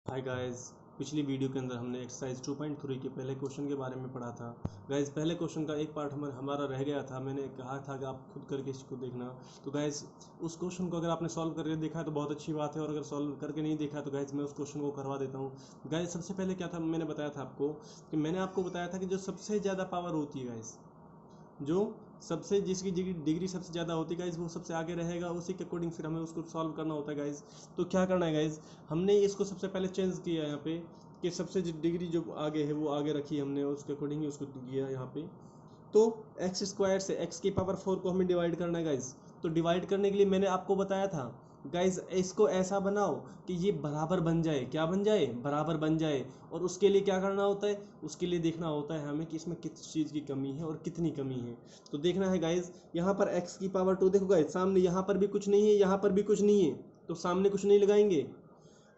Hi guys. पिछली video के अंदर हमने एक्सरसाइज 2.3 के पहले क्वेश्चन के बारे में पढ़ा था। गाइस पहले क्वेश्चन का एक पार्ट हमारा रह गया था। मैंने कहा था कि आप खुद करके इसको देखना। तो गाइस उस क्वेश्चन को अगर आपने सॉल्व करके देखा है तो बहुत अच्छी बात है, और अगर सॉल्व करके नहीं देखा तो गाइस मैं उस क्वेश्चन को करवा देता हूँ। गाइस सबसे पहले क्या था, मैंने बताया था आपको कि मैंने आपको बताया था कि जो सबसे ज़्यादा पावर होती है गाइस, जो सबसे जिसकी डिग्री सबसे ज़्यादा होती है गाइज वो सबसे आगे रहेगा, उसी के अकॉर्डिंग फिर हमें उसको सॉल्व करना होता है गाइज। तो क्या करना है गाइज, हमने इसको सबसे पहले चेंज किया यहाँ पे कि सबसे डिग्री जो आगे है वो आगे रखी हमने, उसके अकॉर्डिंग ही उसको किया यहाँ पे। तो एक्स स्क्वायर से एक्स की पावर 4 को हमें डिवाइड करना है गाइज। तो डिवाइड करने के लिए मैंने आपको बताया था गाइज, इसको ऐसा बनाओ कि ये बराबर बन जाए। क्या बन जाए? बराबर बन जाए। और उसके लिए क्या करना होता है? उसके लिए देखना होता है हमें कि इसमें किस चीज़ की कमी है और कितनी कमी है। तो देखना है गाइज, यहाँ पर एक्स की पावर 2 देखो गाइज, सामने यहाँ पर भी कुछ नहीं है, यहाँ पर भी कुछ नहीं है, तो सामने कुछ नहीं लगाएंगे।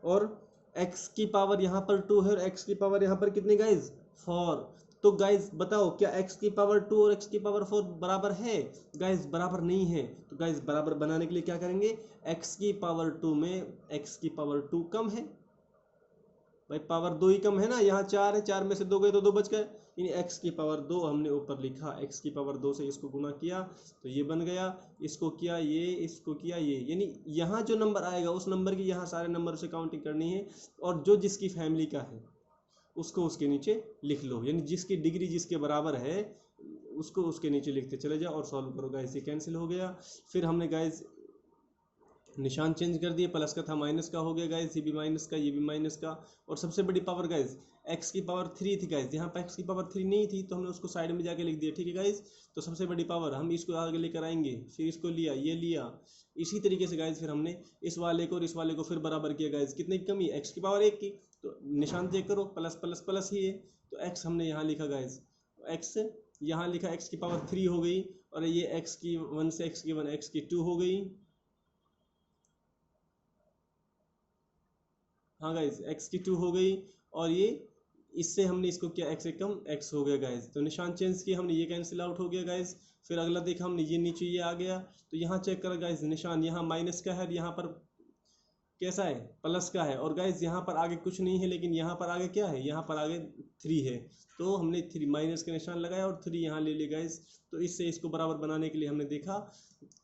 और एक्स की पावर यहाँ पर 2 है और एक्स की पावर यहाँ पर कितनी गाइज? 4। तो गाइज बताओ, क्या एक्स की पावर 2 और एक्स की पावर 4 बराबर है? गाइज बराबर नहीं है। तो गाइज बराबर बनाने के लिए क्या करेंगे, एक्स की पावर 2 में एक्स की पावर 2 कम है भाई, पावर 2 ही कम है ना। यहाँ 4 है, 4 में से 2 गए तो 2 बच गए, यानी एक्स की पावर 2 हमने ऊपर लिखा, एक्स की पावर 2 से इसको गुना किया तो ये बन गया, इसको किया ये, इसको किया ये, यानी यहाँ जो नंबर आएगा उस नंबर की यहाँ सारे नंबर से काउंटिंग करनी है, और जो जिसकी फैमिली का है उसको उसके नीचे लिख लो, यानी जिसकी डिग्री जिसके बराबर है उसको उसके नीचे लिखते चले जाओ और सॉल्व करो। गाइस ये कैंसिल हो गया। फिर हमने गाइस निशान चेंज कर दिए, प्लस का था माइनस का हो गया गाइस, ये भी माइनस का, ये भी माइनस का। और सबसे बड़ी पावर गाइस एक्स की पावर 3 थी गाइस, यहाँ पर एक्स की पावर 3 नहीं थी तो हमने उसको साइड में जाके लिख दिया, ठीक है गाइस। तो सबसे बड़ी पावर हम इसको आगे लेकर आएंगे, फिर इसको लिया, ये लिया, इसी तरीके से गाइस फिर हमने इस वाले को और इस वाले को फिर बराबर किया गाइस। कितने की कमी? एक्स की पावर 1 की। तो निशान चेक करो, प्लस प्लस प्लस ही है, तो एक्स हमने यहाँ लिखा गाइस, एक्स यहाँ लिखा, एक्स की पावर 3 हो गई, और ये एक्स की 1 से एक्स की 1 एक्स की 2 हो गई। हाँ गाइज एक्स की 2 हो गई, और ये इससे हमने इसको किया एक्स से कम, एक्स हो गया गाइज। तो निशान चेंज किया हमने, ये कैंसिल आउट हो गया गाइज। फिर अगला देखा हमने, ये नीचे ये आ गया, तो यहाँ चेक करा गाइज, निशान यहाँ माइनस का है, यहाँ पर कैसा है? प्लस का है। और गाइज यहाँ पर आगे कुछ नहीं है, लेकिन यहाँ पर आगे क्या है? यहाँ पर आगे 3 है, तो हमने 3 माइनस का निशान लगाया और 3 यहाँ ले लिया गाइज। तो इससे इसको बराबर बनाने के लिए हमने देखा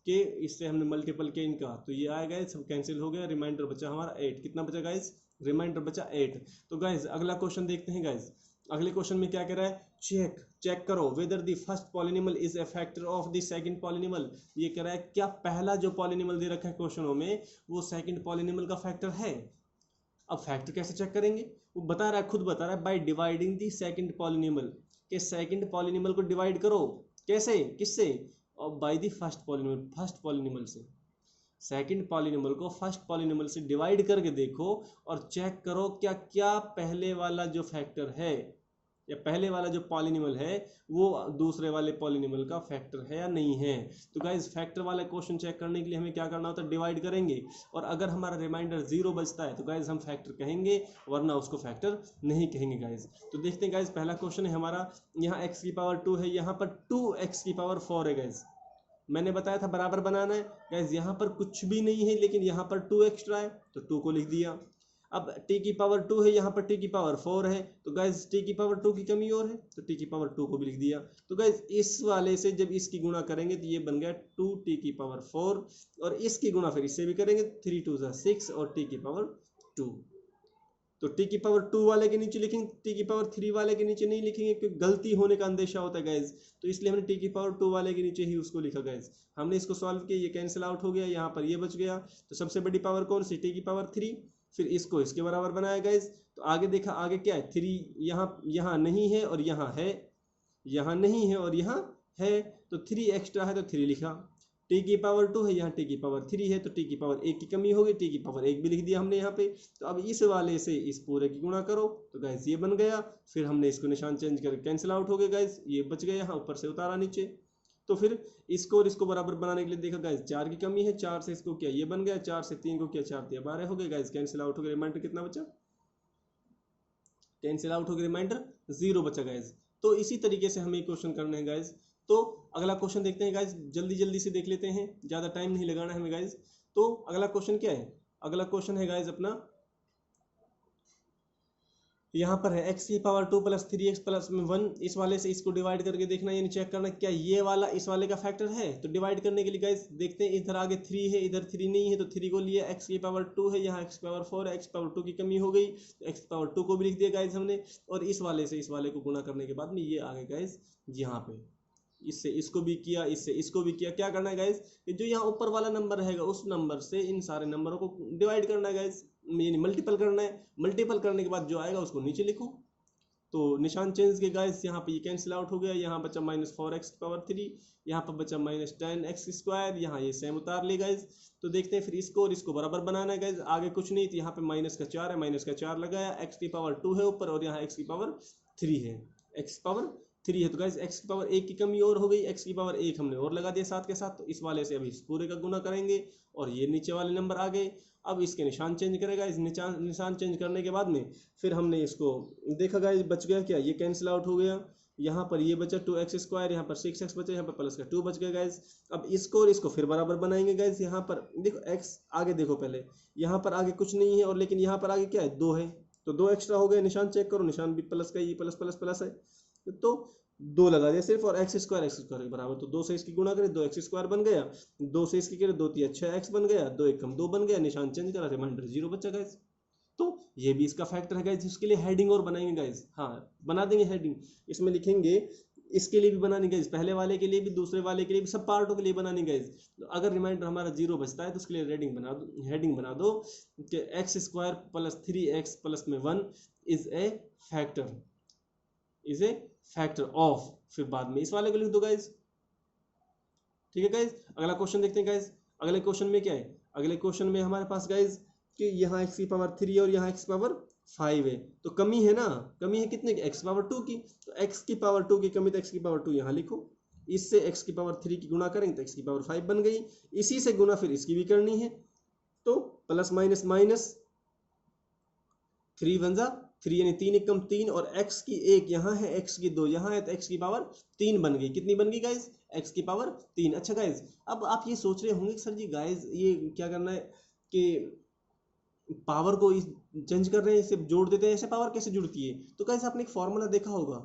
कि इससे हमने मल्टीपल किया इनका, तो ये आया गाइज, सब कैंसिल हो गया, रिमाइंडर बचा हमारा 8। कितना बचा गाइज? रिमाइंडर बचा 8। तो गाइज अगला क्वेश्चन देखते हैं गाइज। अगले क्वेश्चन में क्या कह रहा है, चेक चेक करो whether the first polynomial is a factor of the second polynomial. ये कह रहा है क्या पहला जो पॉलिनोमियल दे रखा है क्वेश्चनों में वो सेकंड पॉलिनोमियल का फैक्टर है। अब फैक्टर कैसे चेक करेंगे, वो बता रहा है, खुद बता रहा है, by dividing the second polynomial, के सेकंड पॉलिनोमियल को डिवाइड करो। कैसे? किससे? और by the first polynomial, first polynomial से। सेकंड पॉलिनोमियल को फर्स्ट पॉलिनोमियल से डिवाइड करके देखो और चेक करो क्या क्या पहले वाला जो फैक्टर है या पहले वाला जो पॉलिनोमियल है वो दूसरे वाले पॉलिनोमियल का फैक्टर है या नहीं है। तो गाइज फैक्टर वाला क्वेश्चन चेक करने के लिए हमें क्या करना होता है, डिवाइड करेंगे, और अगर हमारा रिमाइंडर 0 बचता है तो गाइज हम फैक्टर कहेंगे, वरना उसको फैक्टर नहीं कहेंगे गाइज। तो देखते हैं गाइज, पहला क्वेश्चन है हमारा, यहाँ एक्स की पावर 2 है, यहाँ पर 2x की पावर 4 है गाइज। मैंने बताया था बराबर बनाना है गाइज, यहाँ पर कुछ भी नहीं है लेकिन यहाँ पर 2 एक्स्ट्रा है तो 2 को लिख दिया। अब t की पावर 2 है, यहाँ पर t की पावर 4 है, तो गाइज t की पावर 2 की कमी और है तो t की पावर 2 को भी लिख दिया। तो गाइज इस वाले से जब इसकी गुणा करेंगे तो ये बन गया 2t की पावर 4, और इसकी गुणा फिर इससे भी करेंगे, 3 2 6 और t की पावर 2। तो t की पावर 2 वाले के नीचे लिखेंगे, t की पावर 3 वाले के नीचे नहीं लिखेंगे क्योंकि गलती होने का अंदेशा होता है गाइज। तो इसलिए हमने t की पावर 2 वाले के नीचे ही उसको लिखा गाइज। हमने इसको सॉल्व किया, ये कैंसिल आउट हो गया, यहाँ पर ये बच गया। तो सबसे बड़ी पावर कौन सी? t की पावर 3। फिर इसको इसके बराबर बनाया गाइज। तो आगे देखा, आगे क्या है? 3 यहाँ यहाँ नहीं है और यहाँ है, यहाँ नहीं है और यहाँ है, तो 3 एक्स्ट्रा है तो 3 लिखा। टी की पावर 2 है, यहाँ टी की पावर 3 है, तो टी की पावर 1 की कमी होगी, टी की पावर 1 भी लिख दिया हमने यहाँ पे। तो अब इस वाले से इस पूरे की गुणा करो, तो गैस ये बन गया। फिर हमने इसको निशान चेंज करके कैंसिल आउट हो गया गैस, ये बच गया, यहाँ ऊपर से उतारा नीचे। तो फिर इसको और इसको बराबर बनाने के लिए देखा गैस, 4 की कमी है, 4 से इसको किया, ये बन गया, 4 से 3 को किया, 4 3 12 हो गए गैस, कैंसिल आउट हो गया, रिमाइंडर कितना बचा? कैंसिल आउट हो गया, रिमाइंडर 0 बचा गैस। तो इसी तरीके से हमें क्वेश्चन करने हैं गाइज। तो अगला क्वेश्चन देखते हैं गाइज, जल्दी जल्दी से देख लेते हैं, ज़्यादा टाइम नहीं लगाना है हमें गाइज। तो अगला क्वेश्चन क्या है? अगला क्वेश्चन है गाइज अपना यहाँ पर है x की पावर 2 प्लस 3x प्लस में 1, इस वाले से इसको डिवाइड करके देखना, यानी चेक करना क्या ये वाला इस वाले का फैक्टर है। तो डिवाइड करने के लिए गाइस देखते हैं, इधर आगे 3 है, इधर 3 नहीं है, तो 3 को लिया, x की पावर 2 है, यहाँ x की पावर 4 है, x की पावर 2 की कमी हो गई, तो x की पावर 2 को भी लिख दिया गाइस हमने, और इस वाले से इस वाले को गुणा करने के बाद में ये आ गए गाइस यहाँ पे, इससे इसको भी किया, इससे इसको भी किया। क्या करना है गाइस, जो यहाँ ऊपर वाला नंबर रहेगा उस नंबर से इन सारे नंबरों को डिवाइड करना है गाइस, यानी मल्टीपल करना है। मल्टीपल करने के बाद जो आएगा उसको नीचे लिखो। तो निशान चेंज के गाइस यहाँ पे ये कैंसिल आउट हो गया, यहाँ बचा -4x पावर 3, यहाँ पर बचा -10x², यहाँ ये सेम उतार ले गाइस। तो देखते हैं फिर इसको और इसको बराबर बनाना है गाइस, आगे कुछ नहीं, तो यहाँ पे -4 है, -4 लगाया, x की पावर 2 है ऊपर और यहाँ x की पावर 3 है, x पावर 3 है, तो गाइस x की पावर 1 की कमी और हो गई, x की पावर 1 हमने और लगा दिया साथ के साथ। तो इस वाले से अभी इस पूरे का गुना करेंगे और ये नीचे वाले नंबर आ गए। अब इसके निशान चेंज करेगा, इस निशान चेंज करने के बाद में फिर हमने इसको देखा गाइस बच गया क्या, ये कैंसिल आउट हो गया, यहाँ पर ये बचा 2x², यहाँ पर 6x बचा, यहाँ पर प्लस का 2 बच गया गाइस। अब इसको और इसको फिर बराबर बनाएंगे गाइस, यहाँ पर देखो x आगे देखो पहले, यहाँ पर आगे कुछ नहीं है और लेकिन यहाँ पर आगे क्या है 2 है, तो 2 एक्स्ट्रा हो गए, निशान चेक करो, निशान भी प्लस का, ये प्लस प्लस प्लस है, तो 2 लगा दिया सिर्फ, और x² के बराबर, तो 2 से इसकी गुणा करें 2x² बन गया, 2 से इसकी करें 2 3 6x बन गया, 2 1 कम 2 बन गया, निशान चेंज करा, रिमाइंडर 0 बचा गाइस। तो ये भी इसका फैक्टर है गाइस, इसके लिए हेडिंग और बनाएंगे गाइस, हाँ बना देंगे हेडिंग, इसमें लिखेंगे, इसके लिए भी बनानी गाइस, पहले वाले के लिए भी, दूसरे वाले के लिए भी, सब पार्टों के लिए बनानी गाइस। तो अगर रिमाइंडर हमारा 0 बचता है तो उसके लिए हेडिंग बना दो कि x² प्लस 3x प्लस में 1 इज ए फैक्टर ऑफ, फिर बाद में इस वाले को लिख दो गाइस। ठीक है गाइस, अगला क्वेश्चन देखते हैं गाइस। अगले क्वेश्चन में क्या है, अगले क्वेश्चन में हमारे पास गाइस कि यहाँ x की पावर 3 और यहाँ x की पावर 5 है, तो कमी है ना, कमी है कितने की, x की पावर 2 की, तो x की पावर 2 की कमी, तो x की पावर 2 यहाँ लिखो, इससे x की पावर 3 की गुणा करेंगे तो x की पावर 5 बन गई, इसी से गुणा फिर इसकी भी करनी है, तो प्लस माइनस माइनस 3 बन जा 3, यानी 3 एकम 3, और x की 1 यहाँ है, x की 2 यहाँ है, तो x की पावर 3 बन गई, कितनी बन गई गाइस, x की पावर 3। अच्छा गाइस, अब आप ये सोच रहे होंगे सर जी गाइस ये क्या करना है कि पावर को चेंज कर रहे हैं, इसे जोड़ देते हैं, ऐसे पावर कैसे जुड़ती है। तो गाइस आपने एक फॉर्मूला देखा होगा,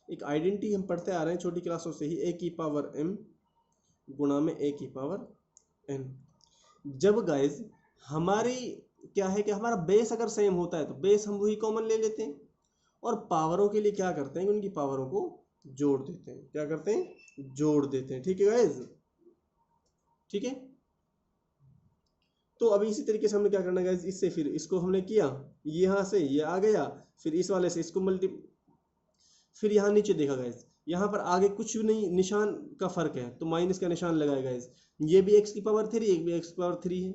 एक आइडेंटिटी हम पढ़ते आ रहे हैं छोटी क्लासों से ही, a की पावर m गुणा में a की पावर n। जब गाइस हमारी क्या है कि हमारा बेस अगर सेम होता है तो बेस हम वही कॉमन ले लेते हैं, और पावरों के लिए क्या करते हैं, उनकी पावरों को जोड़ देते हैं, क्या करते हैं, जोड़ देते हैं। ठीक है गाइस, ठीक है। तो अभी इसी तरीके से हमने क्या करना है गाइस, इससे फिर इसको हमने किया, यहाँ से ये आ गया, फिर इस वाले से इसको फिर यहाँ नीचे देखा गाइस, यहाँ पर आगे कुछ भी नहीं, निशान का फर्क है, तो माइनस का निशान लगाया गाइस, ये भी x की पावर 3, एक भी x की पावर 3 है,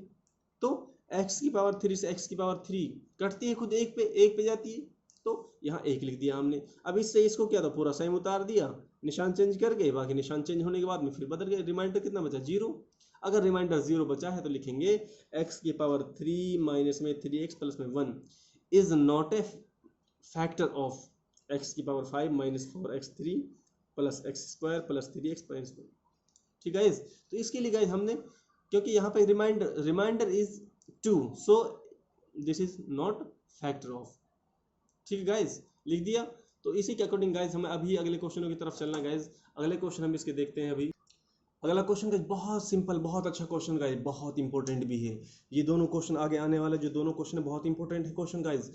तो x की पावर 3 से x की पावर 3 कटती है खुद, एक पे जाती है, तो यहाँ 1 लिख दिया हमने। अब इससे इसको क्या, तो पूरा सेम उतार दिया, निशान चेंज करके, बाकी निशान चेंज होने के बाद में फिर बदल गए, रिमाइंडर कितना बचा 0। अगर रिमाइंडर 0 बचा है तो लिखेंगे x की पावर 3 माइनस में 3x प्लस में 1 is not a factor of x की power 5 minus 4x3 plus x² plus 3x minus 1। ठीक है गाइस, तो इसके लिए गाइस हमने, क्योंकि यहाँ पे remainder is 2, so this is not factor of. ठीक है गाइस, लिख दिया। तो इसी के अकॉर्डिंग गाइस हमें अभी अगले क्वेश्चनों की तरफ चलना गाइस। अगले क्वेश्चन हम इसके देखते हैं अभी। अगला क्वेश्चन गाइस बहुत सिंपल, बहुत अच्छा क्वेश्चन गाइस, बहुत इंपॉर्टेंट भी है। ये दोनों क्वेश्चन आगे आने वाले जो दोनों क्वेश्चन बहुत इंपॉर्टेंट है क्वेश्चन गाइस,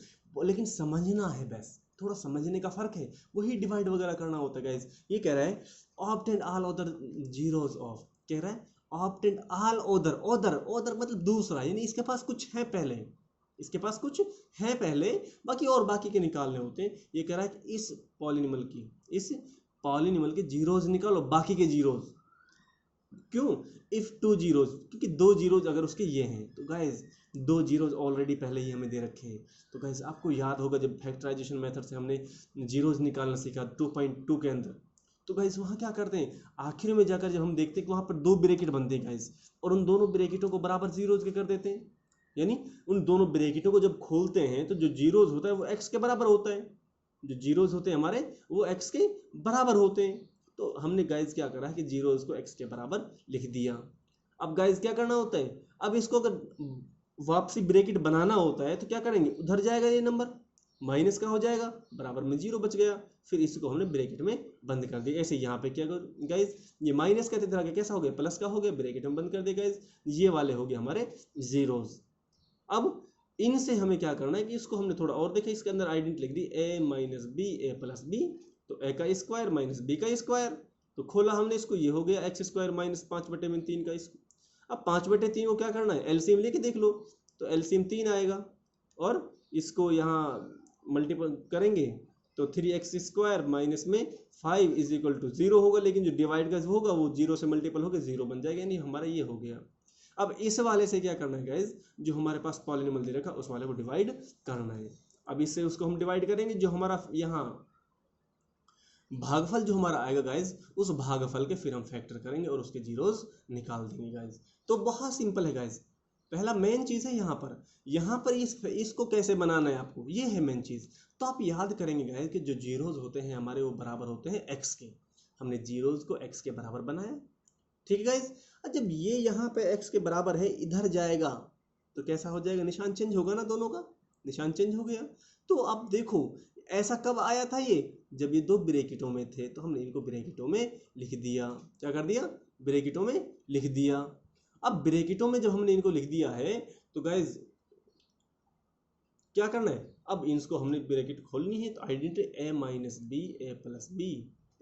लेकिन समझना है, बस थोड़ा समझने का फर्क है, वही डिवाइड वगैरह करना होता है गाइस। ये कह रहा है obtain all other zeros of, कह रहा है ऑब्टेन ऑल अदर मतलब दूसरा, यानी इसके पास कुछ है पहले, इसके पास कुछ है पहले, बाकी के निकालने होते हैं। ये कह रहा है कि इस पॉलिनॉमियल के जीरोस निकालो, बाकी के जीरोस। क्यों, इफ 2 जीरोस, क्योंकि 2 जीरोस अगर उसके ये हैं, तो गाइस 2 जीरोस ऑलरेडी पहले ही हमें दे रखे हैं। तो गाइस आपको याद होगा जब फैक्टराइजेशन मेथड से हमने जीरोस निकालना सीखा 2.2 के अंदर, तो गाइस वहाँ क्या करते हैं, आखिर में जाकर जब हम देखते हैं कि वहाँ पर 2 ब्रैकेट बनते हैं गाइस, और उन दोनों ब्रैकेटों को बराबर जीरोस के कर देते हैं, यानी उन दोनों ब्रैकेटों को जब खोलते हैं तो जो जीरोस होता है वो x के बराबर होता है, जो जीरोस होते हैं हमारे वो x के बराबर होते हैं। तो हमने गाइस क्या करा कि जीरोस को x के बराबर लिख दिया। अब गाइस क्या करना होता है, अब इसको अगर वापसी ब्रैकेट बनाना होता है तो क्या करेंगे, उधर जाएगा ये नंबर, माइनस का हो जाएगा, बराबर में 0 बच गया, फिर इसको हमने ब्रैकेट में बंद कर दिया। ऐसे यहाँ पे क्या गाइज, ये माइनस का तरह का कैसा हो गया, प्लस का हो गया, ब्रैकेट में बंद कर दिया गाइज, ये वाले हो गए हमारे जीरोस। अब इनसे हमें क्या करना है कि इसको हमने थोड़ा और देखा, इसके अंदर आइडेंटिटी लिख दी a minus B A plus B, तो a का स्क्वायर माइनस b का स्क्वायर, तो खोला हमने इसको, ये हो गया एक्स स्क्वायर माइनस 5/3 का। अब 5/3 को क्या करना है, एलसीएम लेके देख लो, तो एलसीएम 3 आएगा, और इसको यहाँ मल्टीपल करेंगे तो 3x² माइनस में 5 इज इक्वल टू 0 होगा, लेकिन जो डिवाइड का होगा वो 0 से मल्टीपल होकर 0 बन जाएगा, यानी हमारा ये हो गया। अब इस वाले से क्या करना है गाइज, जो हमारे पास पॉलिनोमियल दे रखा उस वाले को डिवाइड करना है। अब इससे उसको हम डिवाइड करेंगे, जो हमारा यहाँ भागफल जो हमारा आएगा गाइज, उस भागफल के फिर हम फैक्टर करेंगे और उसके जीरोस निकाल देंगे गाइज। तो बहुत सिंपल है गाइज, पहला मेन चीज है यहाँ पर इसको कैसे बनाना है आपको, ये है मेन चीज। तो आप याद करेंगे गाइज कि जो जीरोस होते हैं हमारे वो बराबर होते हैं x के, हमने जीरोस को x के बराबर बनाया, ठीक है गाइज। जब ये यहाँ पे x के बराबर है, इधर जाएगा तो कैसा हो जाएगा, निशान चेंज होगा ना, दोनों का निशान चेंज हो गया। तो अब देखो ऐसा कब आया था, ये जब ये दो ब्रैकेटों में थे, तो हमने इनको ब्रैकेटों में लिख दिया, क्या कर दिया, ब्रैकेटों में लिख दिया। अब ब्रैकेटों में जब हमने इनको लिख दिया है तो गाइज क्या करना है, अब इनको हमने ब्रैकेट खोलनी है, तो identity a minus B A plus B,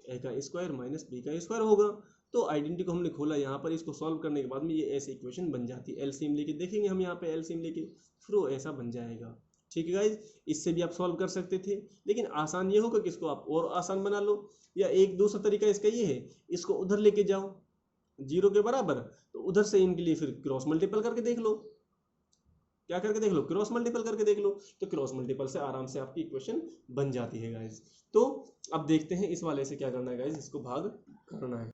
A का स्क्वायर माइनस बी का स्क्वायर होगा। तो आइडेंटिटी को हमने खोला यहाँ पर, इसको सॉल्व करने के बाद में ये ऐसी इक्वेशन बन जाती है। एलसीएम लेके देखेंगे हम यहाँ पे, एलसीएम लेके फिर वो ऐसा बन जाएगा, ठीक है गाइज। इससे भी आप सॉल्व कर सकते थे, लेकिन आसान ये होगा कि इसको आप और आसान बना लो, या एक दूसरा तरीका इसका ये है, इसको उधर लेके जाओ 0 के बराबर, तो उधर से इनके लिए फिर क्रॉस मल्टीपल करके देख लो, क्या करके देख लो, क्रॉस मल्टीपल करके देख लो, तो क्रॉस मल्टीपल से आराम से आपकी इक्वेशन बन जाती है गाइज। तो अब देखते हैं इस वाले से क्या करना है गाइज, इसको भाग करना है।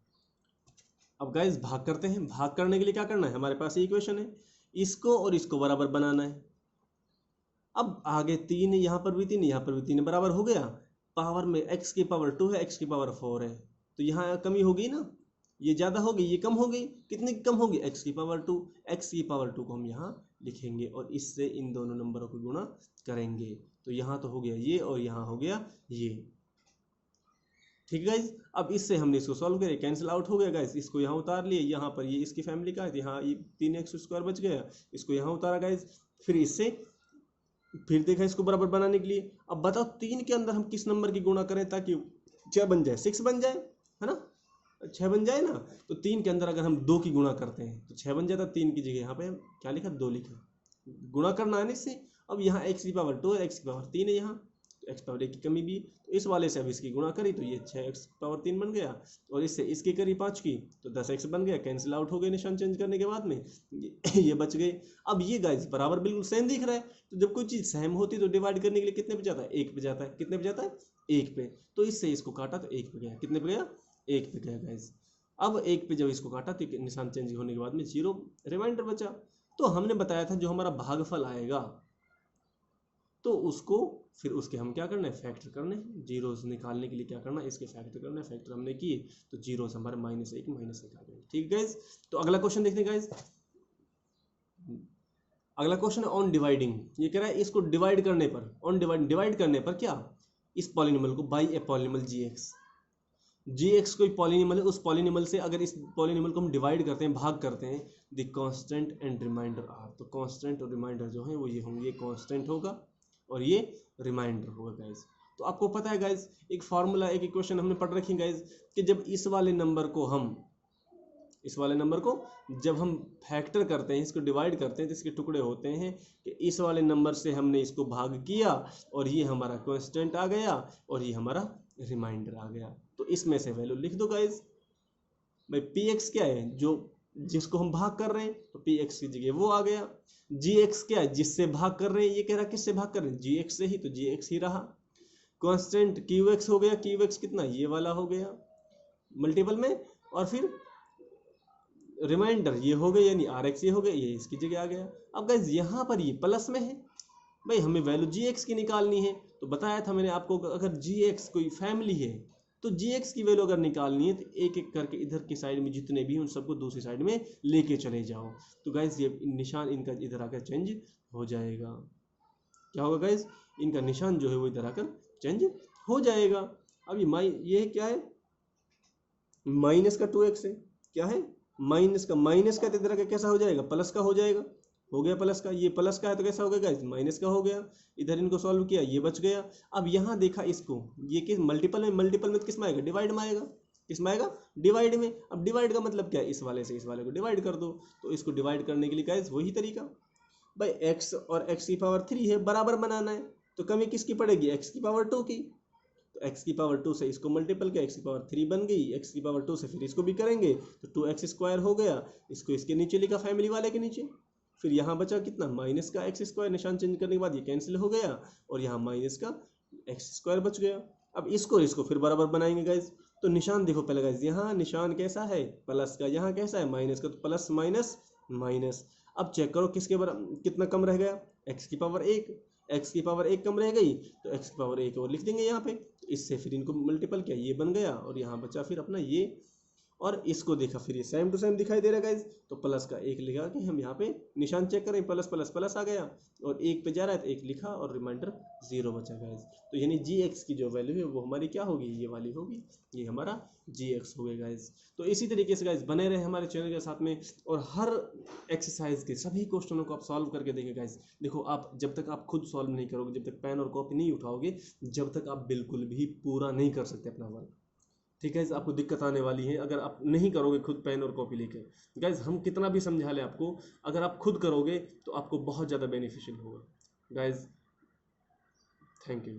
अब गाइज भाग करते हैं, भाग करने के लिए क्या करना है, हमारे पास ये इक्वेशन है, इसको और इसको बराबर बनाना है। अब आगे 3 यहाँ पर भी 3, यहाँ पर भी 3 बराबर हो गया, पावर में x की पावर 2 है, x की पावर 4 है, तो यहाँ कमी होगी ना, ये ज़्यादा होगी, ये कम हो गई, कितनी कम होगी, x की पावर 2, x की पावर 2 को हम यहाँ लिखेंगे और इससे इन दोनों नंबरों को गुणा करेंगे, तो यहाँ तो हो गया ये और यहाँ हो गया ये, ठीक है गाइज। अब इससे हमने इसको सॉल्व किया, कैंसिल आउट हो गया गाइज, इसको यहाँ उतार लिए, यहाँ पर ये इसकी फैमिली का है, यहाँ ये 3x² बच गया, इसको यहाँ उतारा गाइज, फिर इससे फिर देखा इसको बराबर बनाने के लिए। अब बताओ 3 के अंदर हम किस नंबर की गुणा करें ताकि क्या बन जाए, 6 बन जाए, है ना, 6 बन जाए ना। तो 3 के अंदर अगर हम 2 की गुणा करते हैं तो 6 बन जाता, 3 की जगह यहाँ पे क्या लिखा, 2 लिखा, गुणा करना है ना इससे। अब यहाँ x की पावर 2 है, x की पावर 3 है, यहाँ तो x पावर 1 की कमी भी, तो इस वाले से अब इसकी गुणा करी तो ये 6x पावर 3 बन गया, और इससे इसकी करी 5 की तो 10x बन गया, कैंसिल आउट हो गए निशान चेंज करने के बाद में, ये बच गए। अब ये गाइस बराबर बिल्कुल सेम दिख रहा है, तो जब कोई चीज़ सेम होती है तो डिवाइड करने के लिए कितने पे जाता है, 1 पे जाता है, कितने पे जाता है, 1 पे, तो इससे इसको काटा तो 1 पे गया, कितने पे गया, 1 पे गया गाइस। अब 1 पे जब इसको काटा तो निशान चेंज होने के बाद में 0 रिमाइंडर बचा। तो हमने बताया था जो हमारा भागफल आएगा तो उसको फिर उसके हम क्या करना है, फैक्टर करने हैं। जीरोस निकालने के लिए क्या करना है, इसके फैक्टर करना है, फैक्टर हमने किए तो जीरोस हमारे -1 -1 आ गए, ठीक है गाइस। तो अगला क्वेश्चन देखते हैं गाइस, अगला क्वेश्चन है ऑन डिवाइडिंग। ये कह रहा है इसको डिवाइड करने पर, ऑन डिवाइड करने पर क्या, इस पॉलिनोमियल को बाई ए पॉलिनोमियल gx कोई पॉलिनोमियल है, उस पॉलिनोमियल से अगर इस पॉलिनोमियल को हम डिवाइड करते हैं, भाग करते हैं, the constant and remainder are, तो कांस्टेंट और रिमाइंडर जो है वो ये होंगे, ये कांस्टेंट होगा और ये रिमाइंडर होगा गाइज। तो आपको पता है गाइज एक फार्मूला, एक इक्वेशन हमने पढ़ रखी है गाइज, कि जब इस वाले नंबर को जब हम फैक्टर करते हैं, इसको डिवाइड करते हैं, तो इसके टुकड़े होते हैं कि इस वाले नंबर से हमने इसको भाग किया और ये हमारा कांस्टेंट आ गया और ये हमारा रिमाइंडर आ गया। तो इसमें से वैल्यू लिख दो गाइज। भाई px क्या है, जो जिसको हम भाग कर रहे हैं, तो px की जगह वो आ गया। gx क्या है, जिससे भाग कर रहे हैं, ये कह रहा किससे भाग कर रहे हैं, gx से ही, तो gx ही रहा। कांस्टेंट qx हो गया, qx कितना, ये वाला हो गया मल्टीपल में, और फिर रिमाइंडर ये हो गया, यानी rx ये हो गया, ये इसकी जगह आ गया। अब गाइज यहाँ पर ये प्लस में है, भाई हमें वैल्यू gx की निकालनी है, तो बताया था मैंने आपको, अगर gx कोई फैमिली है तो gx की वैल्यू अगर निकालनी है तो एक एक करके इधर की साइड में जितने भी उन सबको दूसरी साइड में लेके चले जाओ। तो गाइज ये निशान इनका इधर आकर चेंज हो जाएगा, क्या होगा गाइज, इनका निशान जो है वो इधर आकर चेंज हो जाएगा। अब ये क्या है, माइनस का 2x है, क्या है माइनस का, माइनस का इधर का कैसा हो जाएगा, प्लस का हो जाएगा, हो गया प्लस का, ये प्लस का है तो कैसा हो गया गाइस, माइनस का हो गया। इधर इनको सॉल्व किया, ये बच गया। अब यहाँ देखा इसको, ये किस मल्टीपल में, मल्टीपल में तो किस में आएगा, डिवाइड में आएगा, किस में आएगा, डिवाइड में। अब डिवाइड का मतलब क्या है, इस वाले से इस वाले को डिवाइड कर दो। तो इसको डिवाइड करने के लिए गाइस वही तरीका, भाई x और x की पावर 3 है, बराबर बनाना है, तो कमी किसकी पड़ेगी, x की पावर 2 की। तो x की पावर 2 से इसको मल्टीपल किया, x की पावर 3 बन गई, x की पावर 2 से फिर इसको भी करेंगे तो 2x स्क्वायर हो गया, इसको इसके नीचे लिखा, फैमिली वाले के नीचे। फिर यहाँ बचा कितना, माइनस का x स्क्वायर, निशान चेंज करने के बाद ये कैंसिल हो गया और यहाँ माइनस का x स्क्वायर बच गया। अब इसको फिर बराबर बनाएंगे गाइज। तो निशान देखो पहले गाइज, यहाँ निशान कैसा है, प्लस का, यहाँ कैसा है माइनस का, तो प्लस माइनस माइनस। अब चेक करो किसके बराबर कितना कम रह गया, x की पावर 1, x की पावर 1 कम रह गई तो x की पावर 1 और लिख देंगे यहाँ पे। इससे फिर इनको मल्टीपल किया, ये बन गया और यहाँ बचा फिर अपना ये, और इसको देखा फिर ये सेम टू सेम दिखाई दे रहा है गाइज। तो प्लस का 1 लिखा कि हम यहाँ पे निशान चेक करें, प्लस प्लस प्लस आ गया और 1 पे जा रहा है तो 1 लिखा और रिमाइंडर 0 बचा गाइज। तो यानी gx की जो वैल्यू है वो हमारी क्या होगी, ये वाली होगी, ये हमारा gx हो गया गाइज। तो इसी तरीके से गाइज बने रहे हमारे चैनल के साथ में, और हर एक्सरसाइज के सभी क्वेश्चनों को आप सॉल्व करके देखें गाइज। देखो आप जब तक आप खुद सॉल्व नहीं करोगे, जब तक पेन और कॉपी नहीं उठाओगे, जब तक आप बिल्कुल भी पूरा नहीं कर सकते अपना वर्क। ठीक है, आपको दिक्कत आने वाली है अगर आप नहीं करोगे खुद पेन और कॉपी लेकर। गाइज हम कितना भी समझा लें आपको, अगर आप खुद करोगे तो आपको बहुत ज़्यादा बेनिफिशियल होगा गाइज। Thank you.